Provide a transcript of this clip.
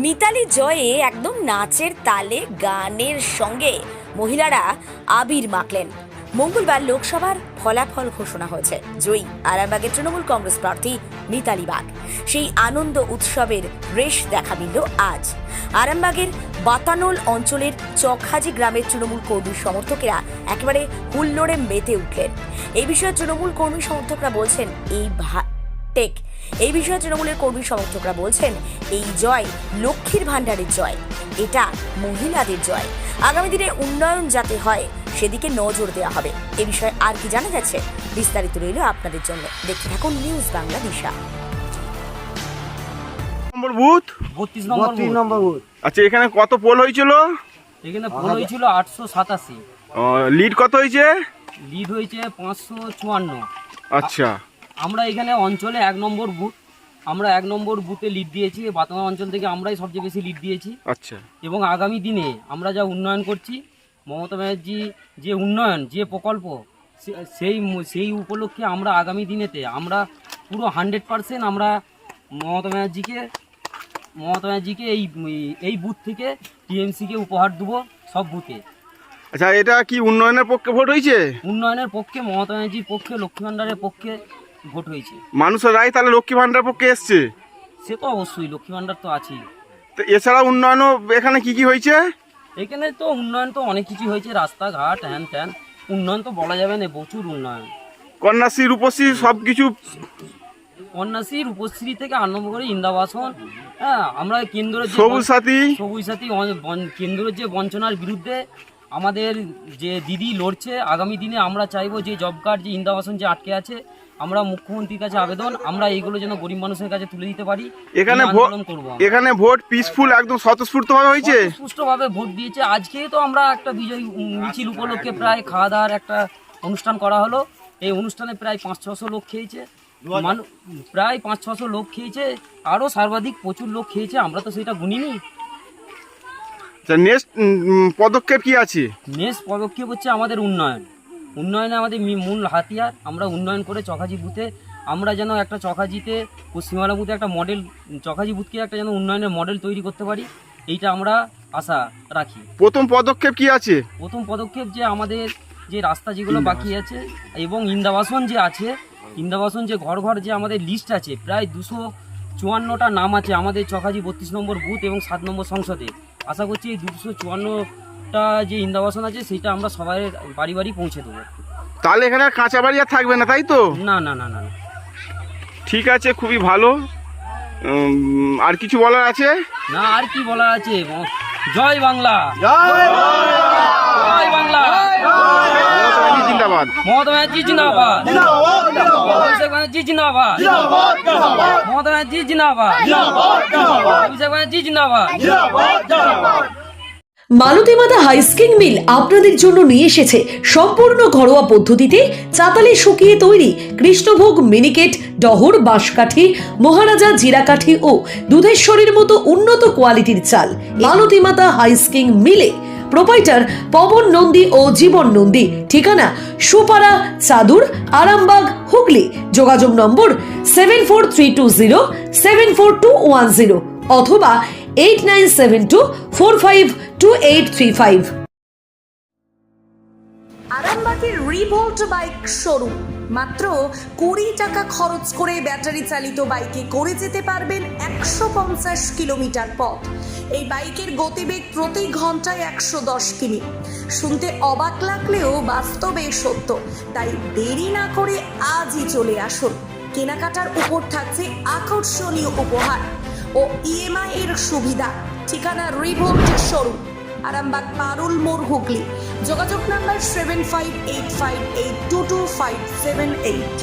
মিতালি জয়ে একদম নাচের তালে গানের সঙ্গে মহিলারা আবির মাখলেন। মঙ্গলবার লোকসভার ফলাফল ঘোষণা হয়েছে। জয়ী আরামবাগের তৃণমূল কংগ্রেস প্রার্থী মিতালি বাগ। সেই আনন্দ উৎসবের রেশ দেখা মিলল আজ আরামবাগের বাতানোল অঞ্চলের চকহাজি গ্রামের তৃণমূল কর্মী সমর্থকেরা একেবারে হুল্লোড়ে মেতে উঠলেন। এই বিষয়ে তৃণমূল কর্মী সমর্থকরা বলছেন এই বিষয়ে তৃণমূলের কর্মী সমর্থকরা বলছেন এই জয় লক্ষ্মীর ভাণ্ডারের জয়, এটা মহিলাদের জয়। আগামী দিনে উন্নয়ন যাতে হয় সেদিকে নজর দেওয়া হবে। এ বিষয়ে আর কি জানা যাচ্ছে বিস্তারিত রইল আপনাদের জন্য। দেখতে থাকুন নিউজ বাংলা দিশা। নম্বর বুথ 32 নম্বর বুথ। আচ্ছা, এখানে কত পোল হয়েছিল? এখানে পোল হয়েছিল 887, লিড কত হয়েছে? লিড হয়েছে 554। আচ্ছা, আমরা এখানে অঞ্চলে 1 নম্বর বুথ, আমরা 1 নম্বর বুথে লিড দিয়েছি। বাতানো অঞ্চল থেকে আমরাই সবচেয়ে বেশি লিড দিয়েছি। আচ্ছা, এবং আগামী দিনে আমরা যা উন্নয়ন করছি, মমতা ব্যানার্জি যে উন্নয়ন, যে প্রকল্প, সেই উপলক্ষে আমরা আগামী দিনেতে আমরা পুরো 100% আমরা মমতা ব্যানার্জিকে এই বুথ থেকে টিএমসিকে উপহার দেবো সব বুথে। আচ্ছা, এটা কি উন্নয়নের পক্ষে ভোট হয়েছে? উন্নয়নের পক্ষে, মমতা ব্যানার্জির পক্ষে, লক্ষ্মী ভাণ্ডারের পক্ষে ভোট হয়েছে। মানুষের রায় তাহলে লক্ষ্মী ভাণ্ডার পক্ষে এসছে? সে তো অবশ্যই, লক্ষ্মী ভাণ্ডার তো আছেই। তো এছাড়া উন্নয়নও এখানে কি কি হয়েছে? এখানে তো উন্নয়ন তো অনেক কিছু হয়েছে, রাস্তাঘাট হ্যান ত্যান। উন্নয়ন তো বলা যাবে না, প্রচুর উন্নয়ন। কন্যাশ্রী, রূপশ্রী সব কিছু। কন্যাশ্রী, রূপশ্রী থেকে আরম্ভ করে ইন্দাবাসন, হ্যাঁ, আমরা কেন্দ্রের সবুজ সাথী কেন্দ্রের যে বঞ্চনার বিরুদ্ধে আমাদের যে দিদি লড়ছে। আগামী দিনে আমরা চাইবো যে জব কার্ড, যে ইন্দাবাসন যে আটকে আছে, আমরা মুখ্যমন্ত্রীর কাছে আবেদন, আমরা এইগুলো যেন গরিব মানুষের কাছে তুলে দিতে পারি। এখানে ভোট পিসফুল, একদম স্বতঃস্ফূর্তভাবে হয়েছে, সুষ্ঠুভাবে ভোট দিয়েছে। আজকে তো আমরা একটা বিজয় মিছিল উপলক্ষে প্রায় খাওয়া দাওয়ার একটা অনুষ্ঠান করা হলো। এই অনুষ্ঠানে প্রায় 500-600 লোক খেয়েছে, প্রায় 500-600 লোক খেয়েছে। আরও সর্বাধিক প্রচুর লোক খেয়েছে, আমরা তো সেটা গুনিনি। নেক্সট পদক্ষেপ কি আছে? নেক্সট পদক্ষেপ হচ্ছে আমাদের উন্নয়নে আমাদের মূল হাতিয়ার। আমরা উন্নয়ন করে চকহাজি বুথে আমরা যেন একটা চকহাজিতে, পশ্চিমবাংলা বুথে একটা মডেল, চকহাজি বুথকে একটা যেন উন্নয়নের মডেল তৈরি করতে পারি, এইটা আমরা আশা রাখি। প্রথম পদক্ষেপ কি আছে? প্রথম পদক্ষেপ যে আমাদের যে রাস্তা যেগুলো বাকি আছে এবং ইন্দাবাসন যে আছে, ইন্দাবাসন যে ঘর ঘর যে আমাদের লিস্ট আছে, প্রায় 254টা নাম আছে আমাদের চকহাজি 32 নম্বর বুথ এবং 7 নম্বর সংসদে। আশা করছি এই 254টা যে ইন্দাবাসন আছে সেটা আমরা সবাই বাড়ি বাড়ি পৌঁছে দেবো। তাহলে এখানে আর কাঁচা বাড়ি আর থাকবে না, তাই তো? না না না না। ঠিক আছে, খুবই ভালো। আর কিছু বলার আছে? না, আর কি বলার আছে? জয় বাংলা, জয় বাংলা, জিন্দাবাদ। মমতা ব্যানার্জি জিন্দাবাদ, অভিষেক ব্যানার্জি জিন্দাবাদ, মমতা ব্যানার্জি জিন্দাবাদ, অভিষেক ব্যানার্জি জিন্দাবাদ। মালতীমাতা হাইস্কিং মিল আপনাদের জন্য নিয়ে এসেছে সম্পূর্ণ ঘরোয়া পদ্ধতিতে চাতালে শুকিয়ে তৈরি কৃষ্ণভোগ মিনিকেট, ডহর, বাঁশকাঠি, মহারাজা জিরাকাঠি ও দুধেশ্বরীর মতো উন্নত কোয়ালিটির চাল। মালতীমাতা হাইস্কিং মিলে প্রোপাইটার পবন নন্দী ও জীবন নন্দী। ঠিকানা সুপারা, চাদুর, আরামবাগ, হুগলি। যোগাযোগ নম্বর 7432074210 অথবা 8972452835। আরামবাগের রিভোল্ট বাইক শোরুম। মাত্র 20 টাকা খরচ করে ব্যাটারি চালিত বাইকে করে যেতে পারবেন 150 কিলোমিটার পথ। এই বাইকের গতিবেগ প্রতি ঘন্টায় 110 কিমি। শুনতে অবাক লাগলেও বাস্তবে সত্য, তাই দেরি না করে আজই চলে আসুন। কেনাকাটার উপর থাকছে আকর্ষণীয় উপহার ও ইএমআই এর সুবিধা। ঠিকানা রিভোল্ট শোরুম, আরামবাগ পারুল মোড়, হুগলি। যোগাযোগ নাম্বার 7585822578।